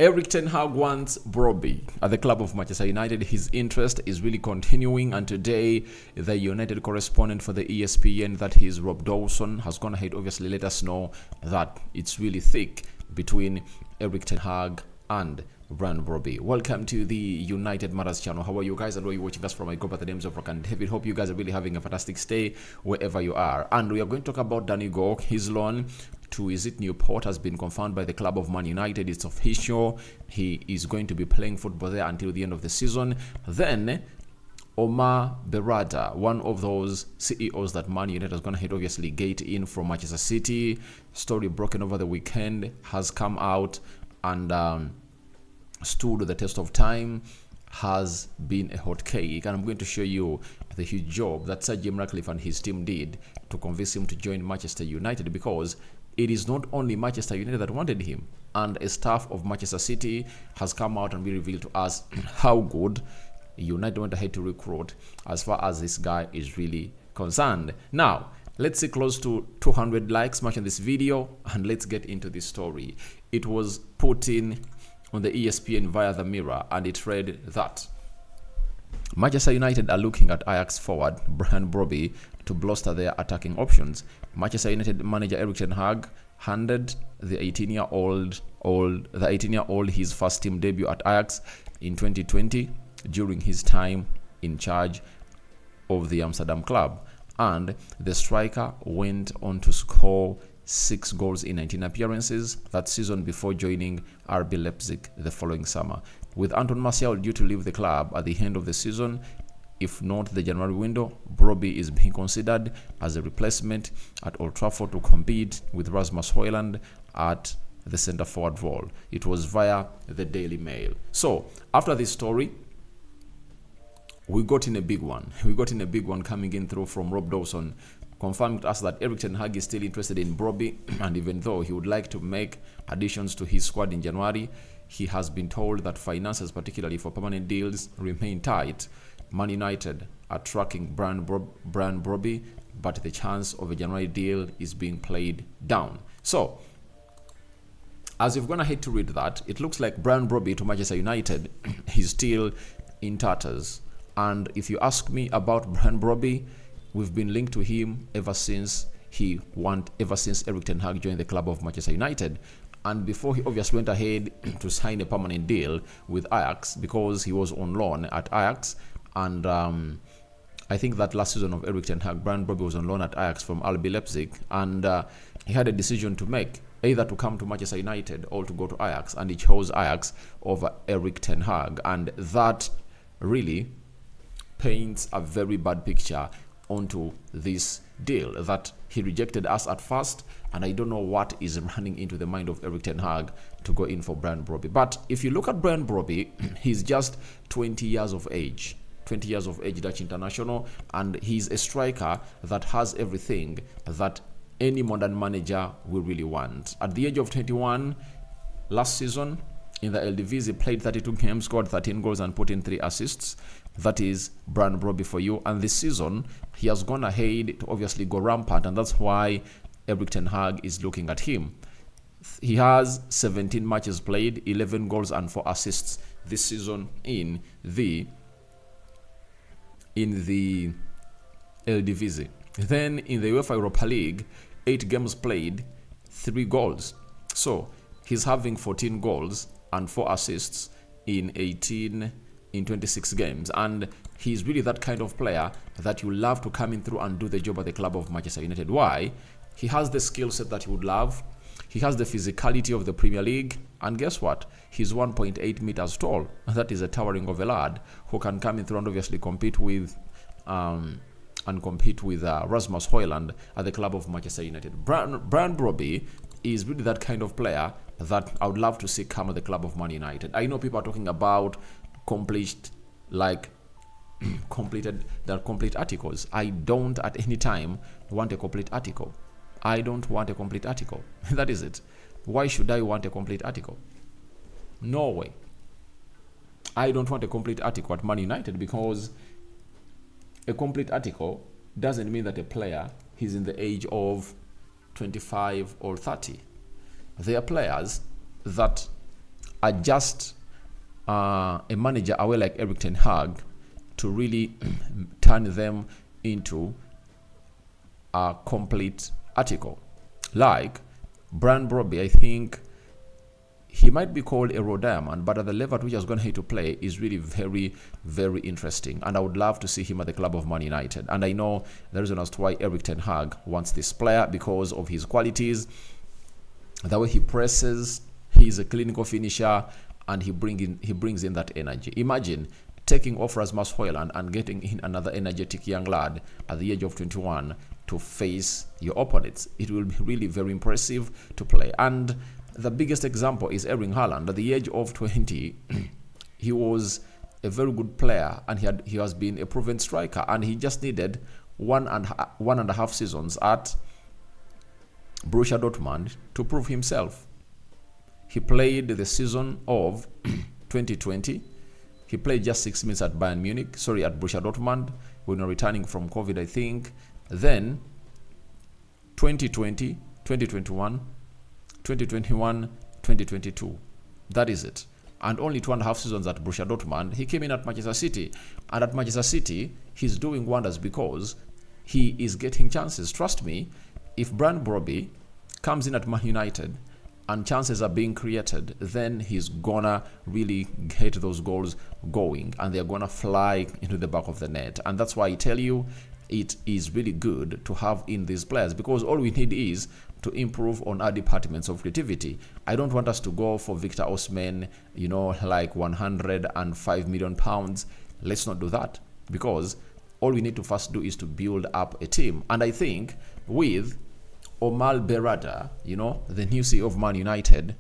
Erik ten Hag wants Brobbery at the club of Manchester United. His interest is really continuing, and today the United correspondent for the ESPN, that is Rob Dawson, has gone ahead, obviously let us know that it's really thick between Erik ten Hag and Brobbery. Welcome to the United Matters channel. How are you guys? And where are you watching us from? I go by the names of Rock and David. Hope you guys are really having a fantastic stay wherever you are. And we are going to talk about Danny Gore. His loan to Newport has been confirmed by the club of Man United. It's official. He is going to be playing football there until the end of the season. Then Omar Berrada, one of those CEOs that Man United has gone ahead, obviously gate in from Manchester City. Story broken over the weekend, has come out and stood the test of time, has been a hot cake, and I'm going to show you the huge job that Sir Jim Ratcliffe and his team did to convince him to join Manchester United, because it is not only Manchester United that wanted him, and a staff of Manchester City has come out and we revealed to us how good United went ahead to recruit as far as this guy is really concerned. Now, let's see close to 200 likes much on this video, and let's get into this story. It was put in on the ESPN via the Mirror, and it read that Manchester United are looking at Ajax forward Brobbery to bolster their attacking options. Manchester United manager Erik ten Hag handed the 18-year-old his first team debut at Ajax in 2020 during his time in charge of the Amsterdam club, and the striker went on to score 6 goals in 19 appearances that season before joining RB Leipzig the following summer. With Anton Martial due to leave the club at the end of the season, if not the January window, Brobbery is being considered as a replacement at Old Trafford to compete with Rasmus Højlund at the centre forward role. It was via the Daily Mail. So after this story, we got in a big one. We got in a big one coming in through from Rob Dawson, confirmed to us that Erik ten Hag is still interested in Brobbery, and even though he would like to make additions to his squad in January, he has been told that finances, particularly for permanent deals, remain tight. Man United are tracking Brobbery, but the chance of a January deal is being played down. So, as you've gone ahead to read that, it looks like Brobbery to Manchester United is still in tatters. And if you ask me about Brobbery, we've been linked to him ever since Erik ten Hag joined the club of Manchester United, and before he obviously went ahead to sign a permanent deal with Ajax, because he was on loan at Ajax. And I think that last season of Erik ten Hag, Brobbery was on loan at Ajax from RB Leipzig, and he had a decision to make, either to come to Manchester United or to go to Ajax, and he chose Ajax over Erik ten Hag, and that really paints a very bad picture onto this deal, that he rejected us at first, and I don't know what is running into the mind of Erik ten Hag to go in for Brobbery. But if you look at Brobbery, he's just 20 years of age. 20 years of age, Dutch international, and he's a striker that has everything that any modern manager will really want. At the age of 21, last season in the Eredivisie, played 32 games, scored 13 goals and put in 3 assists. That is Brobbery for you. And this season, he has gone ahead to obviously go rampant, and that's why Erik ten Hag is looking at him. He has 17 matches played, 11 goals and 4 assists this season in the Eredivisie. Then in the UEFA Europa League, 8 games played, 3 goals. So he's having 14 goals and 4 assists in 26 games, and he's really that kind of player that you love to come in through and do the job at the club of Manchester United. Why? He has the skill set that you would love. He has the physicality of the Premier League, and guess what? He's 1.8 meters tall. That is a towering of a lad who can come in through and obviously compete with Rasmus Højlund at the club of Manchester United. Brobbery is really that kind of player that I would love to see come at the club of Man United. I know people are talking about complete articles. I don't at any time want a complete article. I don't want a complete article. That is it. Why should I want a complete article? No way. I don't want a complete article at Man United, because a complete article doesn't mean that a player is in the age of 25 or 30. There are players that adjust a manager away like Erik ten Hag to really turn them into a complete article. Like Brobbery, I think he might be called a raw diamond, but at the level at which he's going to play is really very, very interesting. And I would love to see him at the club of Man United. And I know the reason as to why Erik ten Hag wants this player, because of his qualities, the way he presses, he's a clinical finisher, and he brings in that energy. Imagine taking off Rasmus Højlund and getting in another energetic young lad at the age of 21 to face your opponents. It will be really very impressive to play. And the biggest example is Erling Haaland. At the age of 20, he was a very good player, and he has been a proven striker, and he just needed one and a half seasons at Borussia Dortmund to prove himself. He played the season of 2020. He played just 6 minutes at at Borussia Dortmund, when returning from COVID, I think. Then 2020, 2021, 2021, 2022. That is it. And only 2.5 seasons at Borussia Dortmund. He came in at Manchester City. And at Manchester City, he's doing wonders because he is getting chances. Trust me, if Brobbery comes in at Man United and chances are being created, then he's gonna really get those goals going, and they're gonna fly into the back of the net. And that's why I tell you, it is really good to have in these players, because all we need is to improve on our departments of creativity. I don't want us to go for Victor Osimhen, like 105 million pounds. Let's not do that, because all we need to first do is to build up a team. And I think with Omar Berrada, the new CEO of Man United,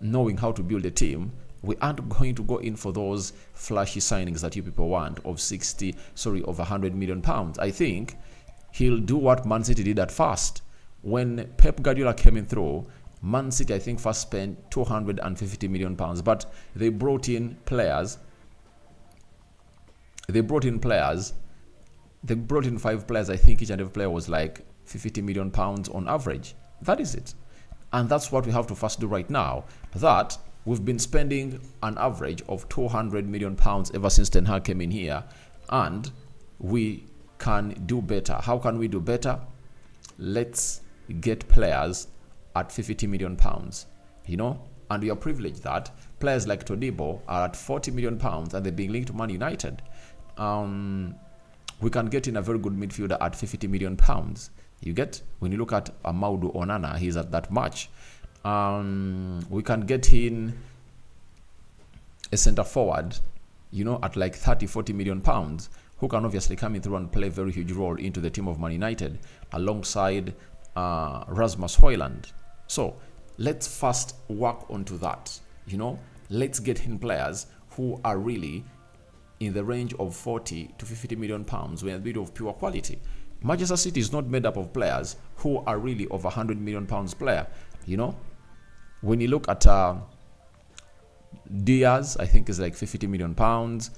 knowing how to build a team, we aren't going to go in for those flashy signings that you people want of 100 million pounds. I think he'll do what Man City did at first. When Pep Guardiola came in through, Man City, I think, first spent 250 million pounds, but they brought in players. They brought in 5 players. I think each and every player was like 50 million pounds on average. That is it. And that's what we have to first do right now. That we've been spending an average of 200 million pounds ever since Ten Hag came in here, and we can do better. How can we do better? Let's get players at 50 million pounds, and we are privileged that players like Todibo are at 40 million pounds and they're being linked to Man United. We can get in a very good midfielder at 50 million pounds. You get, when you look at Amadou Onana, he's at that much. We can get in a center forward, at like 30-40 million pounds, who can obviously come in through and play a very huge role into the team of Man United alongside Rasmus Højlund. So let's first work onto that. Let's get in players who are really in the range of 40 to 50 million pounds with a bit of pure quality. Manchester City is not made up of players who are really of 100 million pounds player. When you look at Diaz, I think is like 50 million pounds.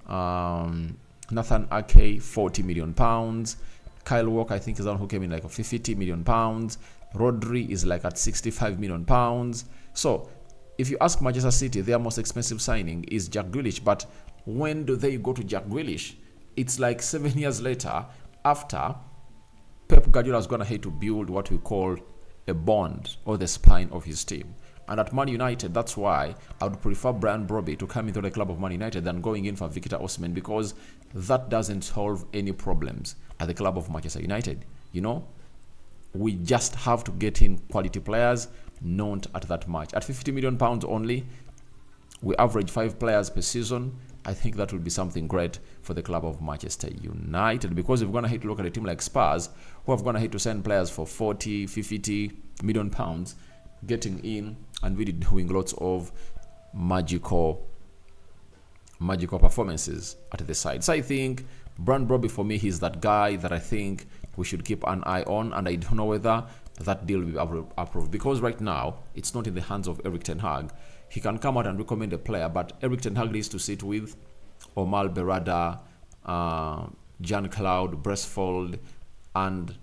Nathan Ake, 40 million pounds. Kyle Walker, I think, is the one who came in like 50 million pounds. Rodri is like at 65 million pounds. So if you ask Manchester City, their most expensive signing is Jack Grealish. But when do they go to Jack Grealish? It's like 7 years later, after Pep Guardiola is going to have to build what we call a bond, or the spine of his team. And at Man United, that's why I would prefer Brobbery to come into the club of Man United than going in for Victor Osimhen, because that doesn't solve any problems at the club of Manchester United. We just have to get in quality players, not at that much. At 50 million pounds only, we average 5 players per season. I think that will be something great for the club of Manchester United, because we're going to have to look at a team like Spurs, who have going to have to send players for 40, 50 million pounds, getting in and really doing lots of magical performances at the side. So I think Brobbery, for me, he's that guy that I think we should keep an eye on, and I don't know whether that deal will be approved, because right now it's not in the hands of Erik ten Hag. He can come out and recommend a player, but Erik ten Hag needs to sit with Omar Berrada, Jean-Claude Bresfold, and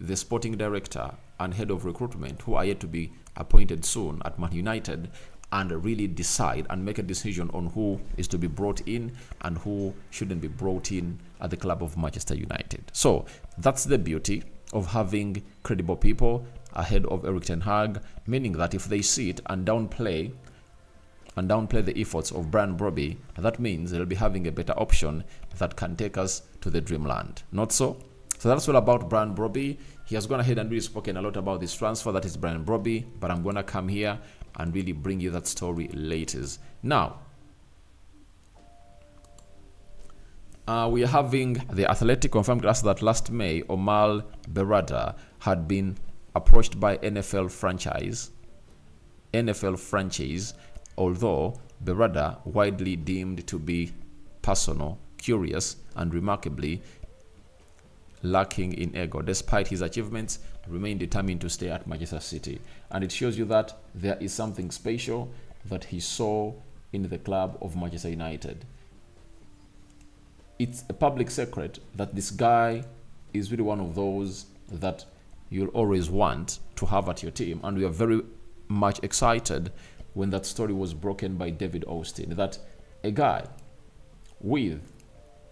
the sporting director and head of recruitment, who are yet to be appointed soon at Man United, and really decide and make a decision on who is to be brought in and who shouldn't be brought in at the club of Manchester United. So that's the beauty of having credible people ahead of Erik ten Hag, meaning that if they sit and downplay the efforts of Brian Brobbery, that means they'll be having a better option that can take us to the dreamland. Not so? So that's all about Brian Brobbery. He has gone ahead and really spoken a lot about this transfer. That is Brian Brobbery, but I'm going to come here and really bring you that story later. Now, we are having the Athletic confirmed us that last May, Omar Berrada had been approached by NFL franchise, although Berrada, widely deemed to be personal, curious, and remarkably lacking in ego, despite his achievements, remained determined to stay at Manchester City. And it shows you that there is something special that he saw in the club of Manchester United. It's a public secret that this guy is really one of those that you'll always want to have at your team, and we are very much excited when that story was broken by David Austin, that a guy with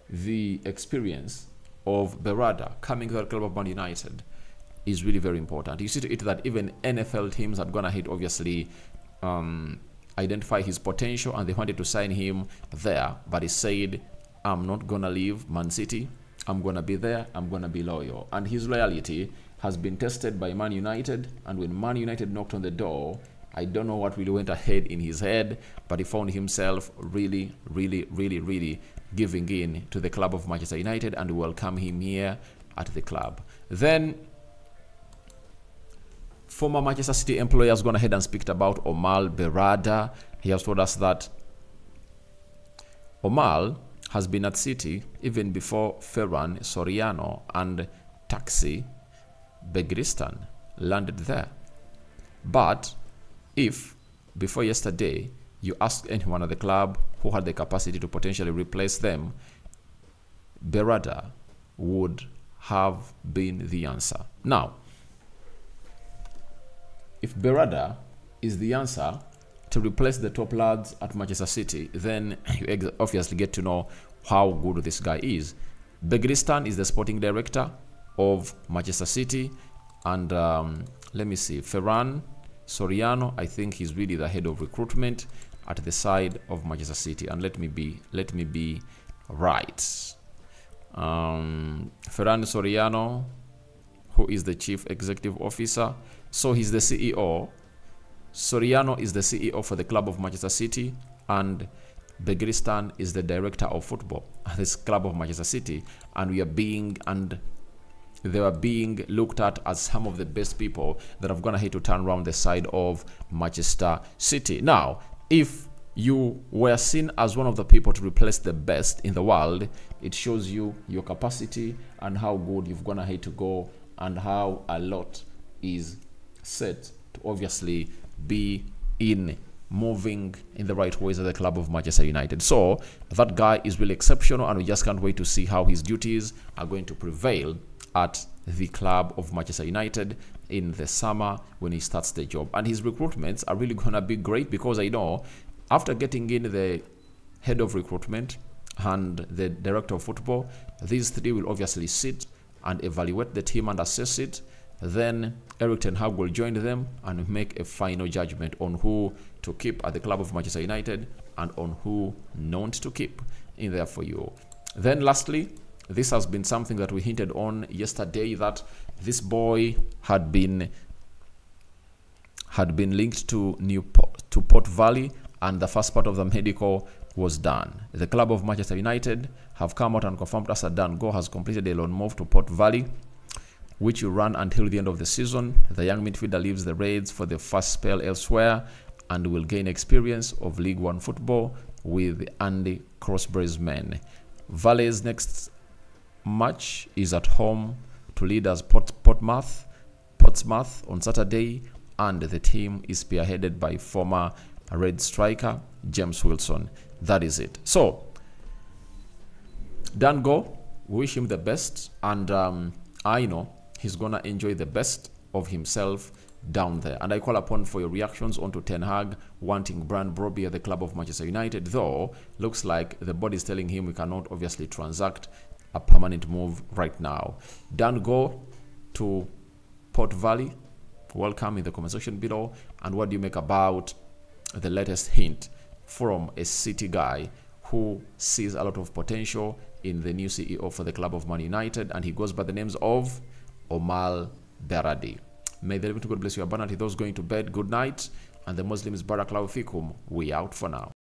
the experience of Berrada coming to the club of Man United is really very important. You see to it that even NFL teams had gone ahead, obviously, identify his potential, and they wanted to sign him there, but he said, I'm not gonna leave Man City, I'm gonna be there, I'm gonna be loyal. And his loyalty has been tested by Man United, and when Man United knocked on the door, I don't know what really went ahead in his head, but he found himself really giving in to the club of Manchester United, and welcome him here at the club. Then former Manchester City employee has gone ahead and speak about Omar Berrada. He has told us that Omar has been at City even before Ferran Soriano and Taxi Begristan landed there. But if before yesterday you asked anyone at the club who had the capacity to potentially replace them, Berrada would have been the answer. Now, if Berrada is the answer to replace the top lads at Manchester City, then you obviously get to know how good this guy is. Begristan is the sporting director of Manchester City, and let me see, Ferran Soriano, I think he's really the head of recruitment at the side of Manchester City. And let me be right. Ferran Soriano, who is the chief executive officer, so he's the CEO. Soriano is the CEO for the club of Manchester City, and Begristan is the director of football at this club of Manchester City, and they were being looked at as some of the best people that have gone ahead to turn around the side of Manchester City. Now, if you were seen as one of the people to replace the best in the world, it shows you your capacity and how good you've gone ahead to go, and how a lot is set to obviously be in moving in the right ways at the club of Manchester United. So that guy is really exceptional, and we just can't wait to see how his duties are going to prevail at the club of Manchester United in the summer when he starts the job. And his recruitments are really gonna be great, because I know after getting in the head of recruitment and the director of football, these three will obviously sit and evaluate the team and assess it. Then Erik ten Hag will join them and make a final judgment on who to keep at the club of Manchester United and on who not to keep in there for you. Then lastly, this has been something that we hinted on yesterday, that this boy had been linked to Port Valley, and the first part of the medical was done. The club of Manchester United have come out and confirmed us that Gore has completed a loan move to Port Valley, which will run until the end of the season. The young midfielder leaves the Reds for the first spell elsewhere and will gain experience of League One football with Andy Crosby's men. Valley's next match is at home to leaders Portsmouth on Saturday, and the team is spearheaded by former Red striker James Wilson. That is it. So Gore, we wish him the best, and I know he's gonna enjoy the best of himself down there. And I call upon for your reactions onto Ten Hag wanting Brobbery at the club of Manchester United, though looks like the body is telling him we cannot obviously transact a permanent move right now. Gore to Port Valley, welcome in the comment section below. And what do you make about the latest hint from a City guy who sees a lot of potential in the new CEO for the club of Man United, and he goes by the names of Omar Berrada? May the living God bless you abundantly. Those going to bed, good night, and the Muslims Barakallahu Fikum. We out for now.